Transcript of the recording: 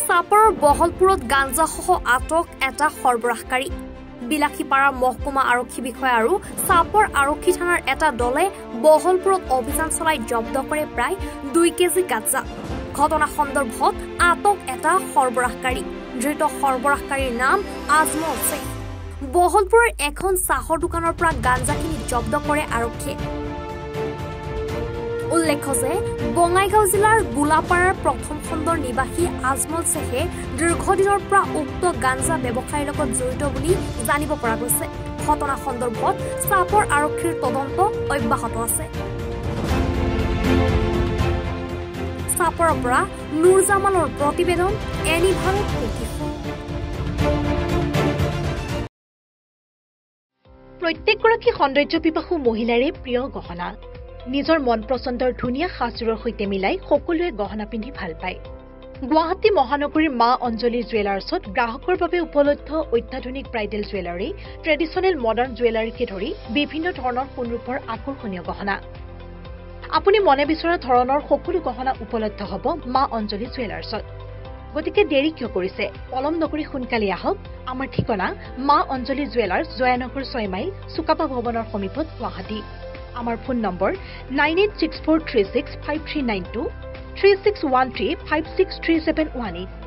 চাপৰৰ বহলপুৰত গাঞ্জাসহ আটক এটা সৰবৰাহকাৰী বিলাসীপাৰা মহকুমা আৰক্ষী বিষয়া আৰু চাপৰ আৰক্ষী থানাৰ এটা দলে বহলপুৰত অভিযান চলাই জব্দ কৰে প্ৰায় 2 কেজি গাঞ্জা ঘটনা সন্দৰ্ভত আটক এটা সৰবৰাহকাৰী ধৃত সৰবৰাহকাৰীৰ নাম আজমল শেখ বহলপুৰৰ এখন চাহৰ দোকানৰ পৰা গাঞ্জাখিনি জব্দ কৰে আৰক্ষীয়ে উল্লেখ্য যে বঙাইগাঁও জিলাৰ গোলাপাৰাৰ প্ৰথম খণ্ডৰ নিবাসী আজমল শেখে দীৰ্ঘদিনৰ পৰা উক্ত গাঞ্জা ব্যৱসায়ৰ লগত জড়িত বুলি জানিব পৰা গৈছে ঘটনা সন্দৰ্ভত চাপৰ আৰক্ষীৰ তদন্ত অব্যাহত আছে চাপৰৰ পৰা নুৰজামালৰ প্ৰতিবেদন এনি ভাৰত প্ৰত্যেকগৰাকী সৌন্দৰ্য পিপাসু মহিলাৰে প্ৰিয় গহনা নিজৰ মন পছন্দৰ ধুনীয়া সাজযোৰৰ সৈতে মিলাই সকলোৱে গহনা পিন্ধি ভাল পায় গুৱাহাটী মহানগৰীৰ মা অঞ্জলি জুৱেলাৰ্ছত গ্ৰাহকৰ বাবে উপলব্ধ অত্যাধুনিক ব্ৰাইডেল জুৱেলাৰী ট্ৰেডিশ্যনেল মডাৰ্ণ জুৱেলাৰীকে ধৰি বিভিন্ন ধৰণৰ সোণৰূপৰ আকৰ্ষণীয় গহনা আপুনি মনে বিচৰা ধৰণৰ সকলো গহনা উপলব্ধ হ'ব মা অঞ্জলি জুৱেলাৰ্ছত গতিকে দেৰি কিয় কৰিছে পলম নকৰি সোনকালে আহক আমাৰ ঠিকনা মা অঞ্জলি জুৱেলাৰ্ছ জয়ানগৰ 6 মাইল সুকাপা ভৱনৰ সমীপত গুৱাহাটী আমাৰ ফোন নম্বৰ 9864365392 3613563718